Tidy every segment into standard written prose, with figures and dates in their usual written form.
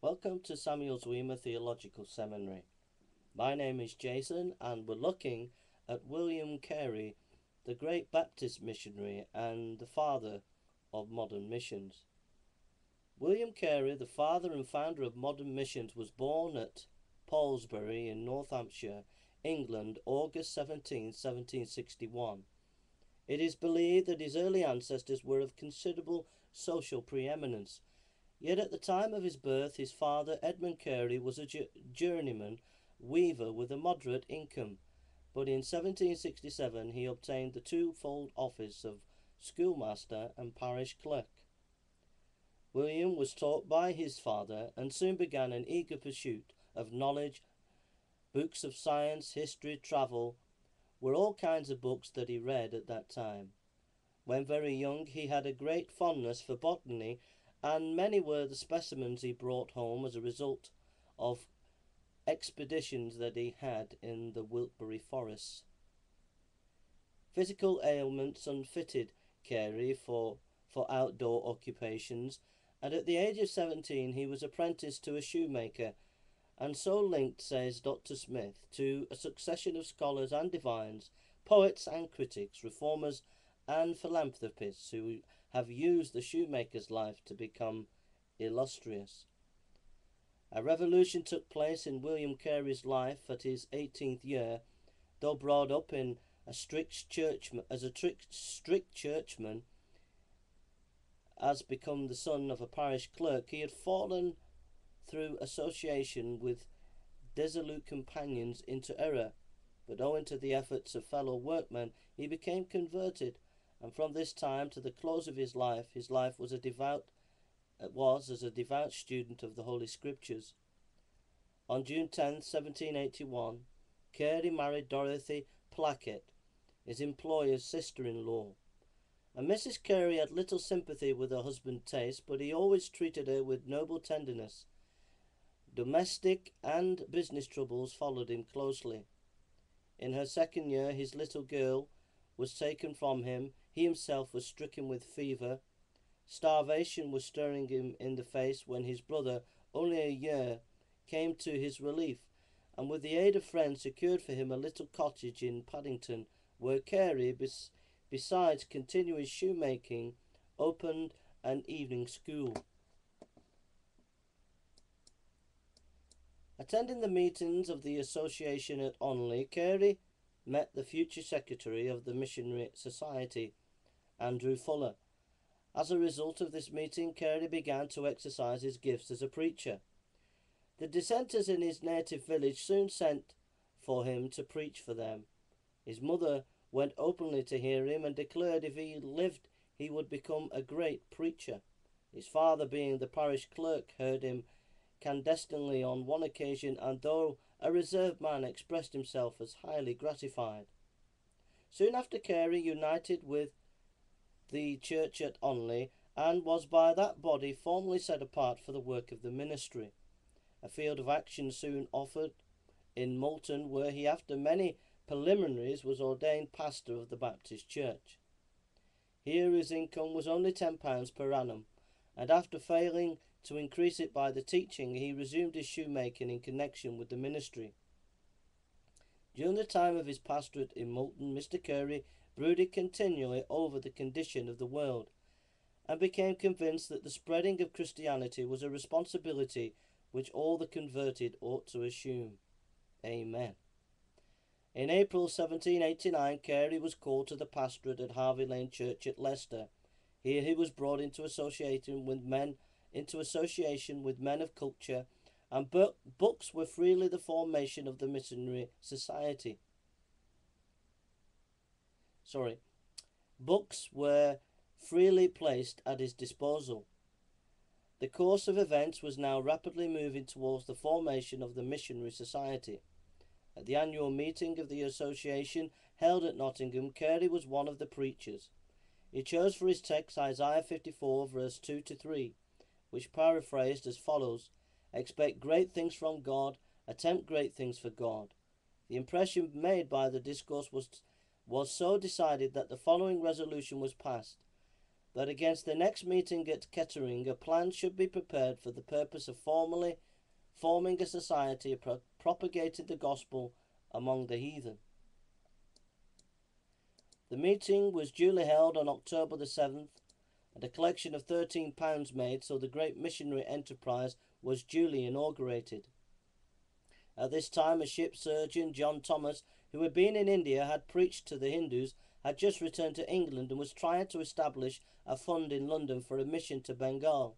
Welcome to Zwemer Theological Seminary. My name is Jason, and we're looking at William Carey, the great Baptist missionary and the father of modern missions. William Carey, the father and founder of modern missions, was born at Paulsbury in North Hampshire, England, August 17, 1761. It is believed that his early ancestors were of considerable social preeminence. Yet at the time of his birth, his father, Edmund Carey, was a journeyman weaver with a moderate income, but in 1767 he obtained the twofold office of schoolmaster and parish clerk. William was taught by his father and soon began an eager pursuit of knowledge. Books of science, history, travel were all kinds of books that he read at that time. When very young, he had a great fondness for botany, and many were the specimens he brought home as a result of expeditions that he had in the Wiltshire forests. Physical ailments unfitted Carey for outdoor occupations, and at the age of 17 he was apprenticed to a shoemaker, and so linked, says Dr. Smith, to a succession of scholars and divines, poets and critics, reformers and philanthropists who have used the shoemaker's life to become illustrious. A revolution took place in William Carey's life at his 18th year. Though brought up in a strict churchman, as become the son of a parish clerk, he had fallen through association with dissolute companions into error, but owing to the efforts of fellow workmen, he became converted, and from this time to the close of his life was as a devout student of the Holy Scriptures. On June 10, 1781, Carey married Dorothy Plackett, his employer's sister-in-law. And Mrs. Carey had little sympathy with her husband's taste, but he always treated her with noble tenderness. Domestic and business troubles followed him closely. In her second year, his little girl was taken from him. He himself was stricken with fever. Starvation was staring him in the face when his brother, only a year, came to his relief, and with the aid of friends secured for him a little cottage in Paddington, where Carey, besides continuing shoemaking, opened an evening school. Attending the meetings of the association at Onley, Carey met the future secretary of the Missionary Society, Andrew Fuller. As a result of this meeting, Carey began to exercise his gifts as a preacher. The dissenters in his native village soon sent for him to preach for them. His mother went openly to hear him and declared if he lived he would become a great preacher. His father, being the parish clerk, heard him clandestinely on one occasion, and though a reserved man, expressed himself as highly gratified. Soon after, Carey united with the church at Onley, and was by that body formally set apart for the work of the ministry. A field of action soon offered in Moulton, where he, after many preliminaries, was ordained pastor of the Baptist church. Here his income was only £10 per annum, and after failing to increase it by the teaching, he resumed his shoemaking in connection with the ministry. During the time of his pastorate in Moulton, Mr. Carey brooded continually over the condition of the world, and became convinced that the spreading of Christianity was a responsibility which all the converted ought to assume. Amen. In April 1789, Carey was called to the pastorate at Harvey Lane Church at Leicester. Here he was brought into association with men of culture, and books were freely the formation of the missionary society. Books were freely placed at his disposal. The course of events was now rapidly moving towards the formation of the missionary society. At the annual meeting of the association held at Nottingham, Carey was one of the preachers. He chose for his text Isaiah 54, verse 2-3, which paraphrased as follows: "Expect great things from God, attempt great things for God." The impression made by the discourse was so decided that the following resolution was passed: that against the next meeting at Kettering a plan should be prepared for the purpose of formally forming a society propagating the gospel among the heathen. The meeting was duly held on October the 7th, and a collection of £13 made, so the great missionary enterprise was duly inaugurated. At this time, a ship surgeon, John Thomas, who had been in India, had preached to the Hindus, had just returned to England and was trying to establish a fund in London for a mission to Bengal.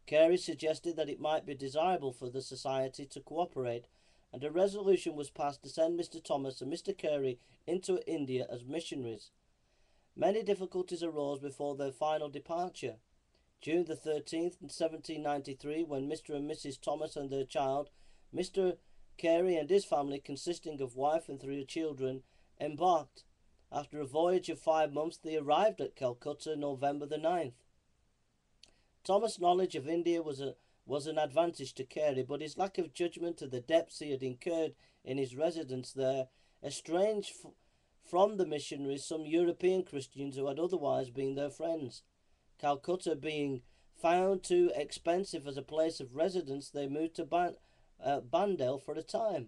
Carey suggested that it might be desirable for the society to cooperate, and a resolution was passed to send Mr. Thomas and Mr. Carey into India as missionaries. Many difficulties arose before their final departure. June the 13th, 1793, when Mr. and Mrs. Thomas and their child, Mr. Carey and his family, consisting of wife and 3 children, embarked. After a voyage of 5 months, they arrived at Calcutta November the 9th. Thomas' knowledge of India was an advantage to Carey, but his lack of judgment of the depths he had incurred in his residence there estranged from the missionaries some European Christians who had otherwise been their friends. Calcutta being found too expensive as a place of residence, they moved to Bandel for a time,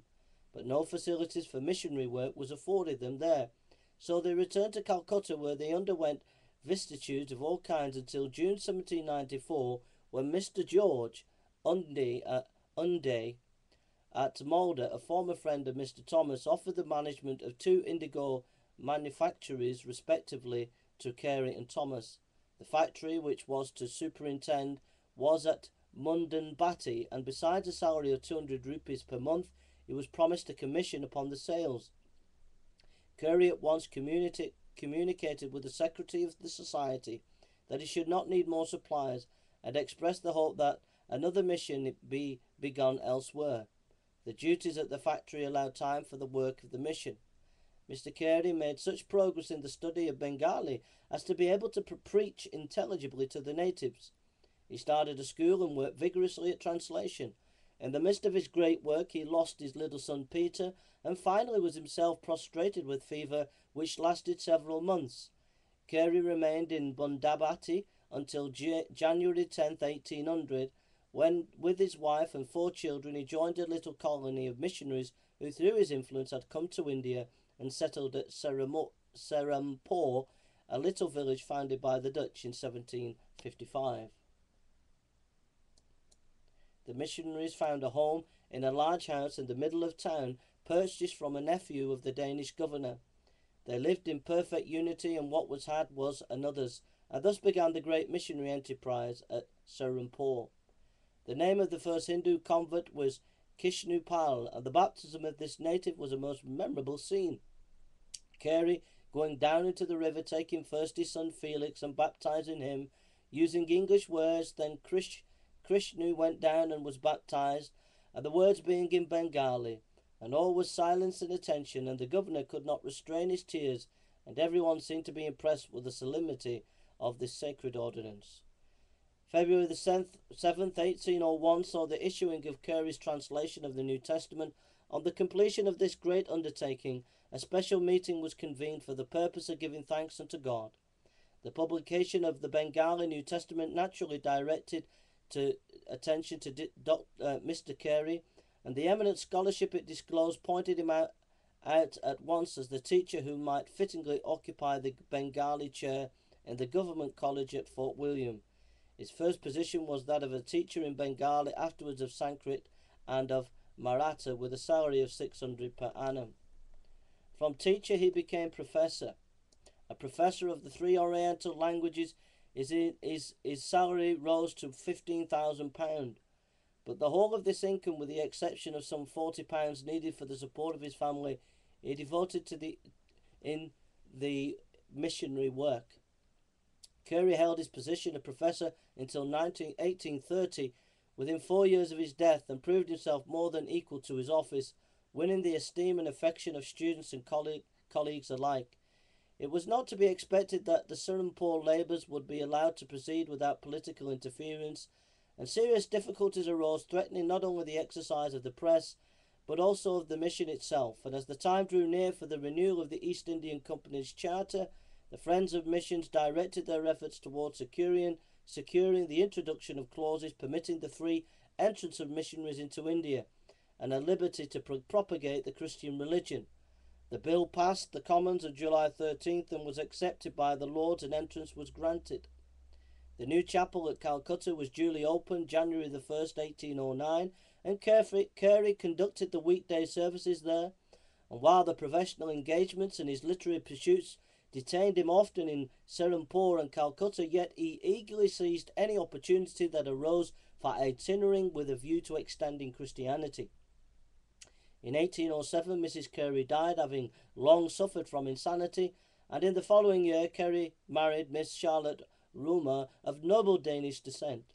but no facilities for missionary work was afforded them there, so they returned to Calcutta, where they underwent vicissitudes of all kinds until June 1794, when Mr. George Unday at Malda, a former friend of Mr. Thomas, offered the management of 2 indigo manufactories respectively to Carey and Thomas. The factory, which was to superintend, was at Mundanbati, and besides a salary of 200 rupees per month, he was promised a commission upon the sales. Carey at once communicated with the secretary of the society that he should not need more supplies, and expressed the hope that another mission be begun elsewhere. The duties at the factory allowed time for the work of the mission. Mr. Carey made such progress in the study of Bengali as to be able to preach intelligibly to the natives. He started a school and worked vigorously at translation. In the midst of his great work, he lost his little son Peter, and finally was himself prostrated with fever, which lasted several months. Carey remained in Bundabati until January 10, 1800, when, with his wife and 4 children, he joined a little colony of missionaries who, through his influence, had come to India and settled at Serampore, a little village founded by the Dutch in 1755. The missionaries found a home in a large house in the middle of town, purchased from a nephew of the Danish governor. They lived in perfect unity, and what was had was another's, and thus began the great missionary enterprise at Serampore. The name of the first Hindu convert was Kishnupal, and the baptism of this native was a most memorable scene. Carey, going down into the river, taking first his son Felix and baptizing him, using English words, then Krishnu went down and was baptized, and the words being in Bengali, and all was silence and attention, and the governor could not restrain his tears, and everyone seemed to be impressed with the solemnity of this sacred ordinance. February the 7th, 1801, saw the issuing of Carey's translation of the New Testament. On the completion of this great undertaking, a special meeting was convened for the purpose of giving thanks unto God. The publication of the Bengali New Testament naturally directed attention to Mr. Carey, and the eminent scholarship it disclosed pointed him out at once as the teacher who might fittingly occupy the Bengali chair in the Government College at Fort William. His first position was that of a teacher in Bengali, afterwards of Sanskrit and of Maratha, with a salary of 600 per annum. From teacher he became professor. A professor of the 3 Oriental languages, his salary rose to £15,000. But the whole of this income, with the exception of some £40 needed for the support of his family, he devoted to the missionary work. Carey held his position of professor until 1830, within 4 years of his death, and proved himself more than equal to his office, winning the esteem and affection of students and colleagues alike. It was not to be expected that the Serampore labours would be allowed to proceed without political interference, and serious difficulties arose, threatening not only the exercise of the press, but also of the mission itself. And as the time drew near for the renewal of the East Indian Company's charter, The Friends of Missions directed their efforts towards securing the introduction of clauses permitting the free entrance of missionaries into India and a liberty to propagate the Christian religion. The bill passed the Commons on July 13th and was accepted by the Lords, and entrance was granted. The new chapel at Calcutta was duly opened January the 1st, 1809, and Carey conducted the weekday services there, and while the professional engagements and his literary pursuits detained him often in Serampore and Calcutta, yet he eagerly seized any opportunity that arose for itinerating with a view to extending Christianity. In 1807, Mrs. Carey died, having long suffered from insanity, and in the following year Carey married Miss Charlotte Rumer of noble Danish descent.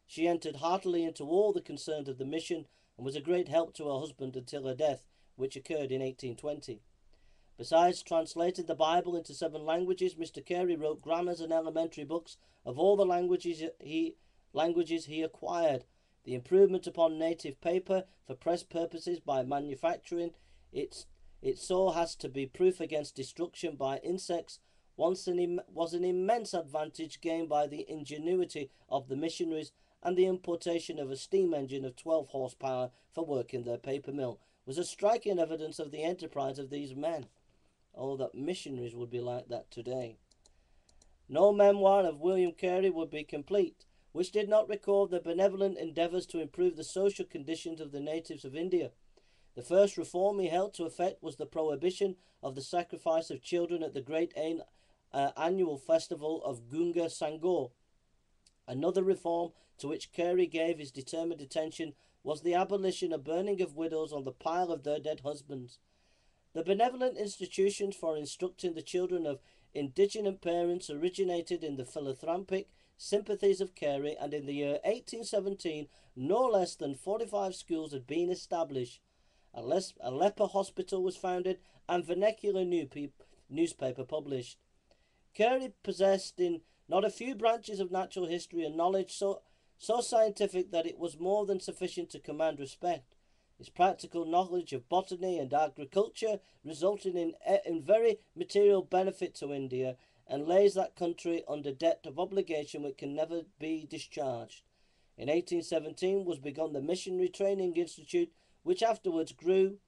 She entered heartily into all the concerns of the mission and was a great help to her husband until her death, which occurred in 1820. Besides translating the Bible into 7 languages, Mr. Carey wrote grammars and elementary books of all the languages he acquired. The improvement upon native paper for press purposes by manufacturing it so as to be proof against destruction by insects was an immense advantage gained by the ingenuity of the missionaries, and the importation of a steam engine of 12 horsepower for working their paper mill was a striking evidence of the enterprise of these men. Oh, that missionaries would be like that today. No memoir of William Carey would be complete which did not record the benevolent endeavours to improve the social conditions of the natives of India. The first reform he held to effect was the prohibition of the sacrifice of children at the great annual festival of Gunga Sangor. Another reform to which Carey gave his determined attention was the abolition of burning of widows on the pile of their dead husbands. The benevolent institutions for instructing the children of indigent parents originated in the philanthropic sympathies of Carey, and in the year 1817 no less than 45 schools had been established. A leper hospital was founded and vernacular newspaper published. Carey possessed in not a few branches of natural history a knowledge so scientific that it was more than sufficient to command respect. His practical knowledge of botany and agriculture resulted in very material benefit to India, and lays that country under debt of obligation which can never be discharged. In 1817 was begun the Missionary Training Institute, which afterwards grew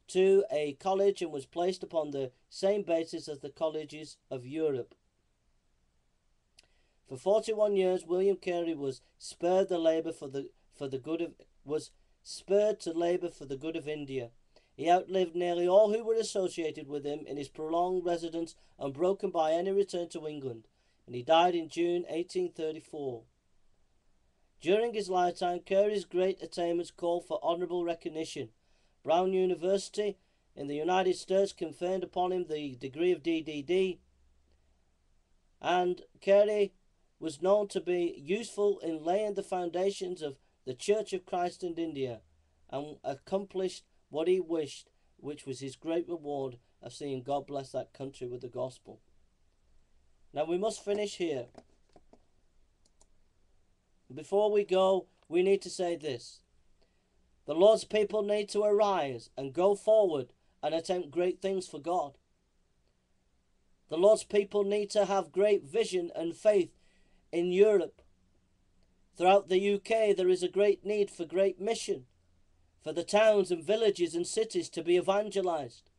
to a college and was placed upon the same basis as the colleges of Europe. For 41 years, William Carey was spared to labour for the good of India. He outlived nearly all who were associated with him in his prolonged residence, unbroken by any return to England, and he died in June 1834. During his lifetime, Carey's great attainments called for honourable recognition. Brown University in the United States conferred upon him the degree of DDD, and Carey was known to be useful in laying the foundations of the Church of Christ in India, and accomplished what he wished, which was his great reward of seeing God bless that country with the gospel. Now we must finish here. Before we go, we need to say this. The Lord's people need to arise and go forward and attempt great things for God. The Lord's people need to have great vision and faith in Europe. Throughout the UK, there is a great need for great mission, for the towns and villages and cities to be evangelized.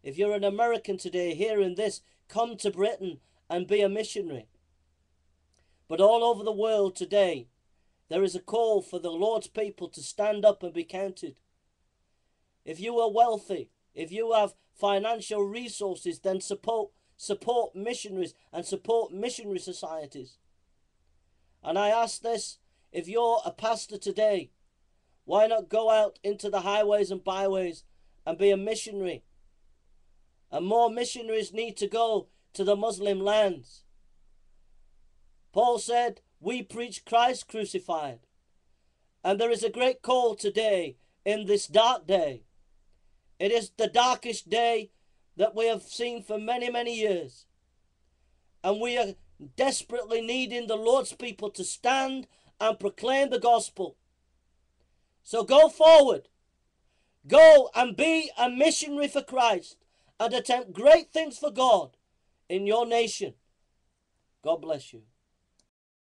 If you're an American today hearing this, come to Britain and be a missionary. But all over the world today, there is a call for the Lord's people to stand up and be counted. If you are wealthy, if you have financial resources, then support missionaries and support missionary societies. And I ask this, if you're a pastor today, why not go out into the highways and byways and be a missionary? And more missionaries need to go to the Muslim lands. Paul said, we preach Christ crucified. And there is a great call today in this dark day. It is the darkest day that we have seen for many, many years. And we are desperately needing the Lord's people to stand and proclaim the gospel. So go forward. Go and be a missionary for Christ and attempt great things for God in your nation. God bless you.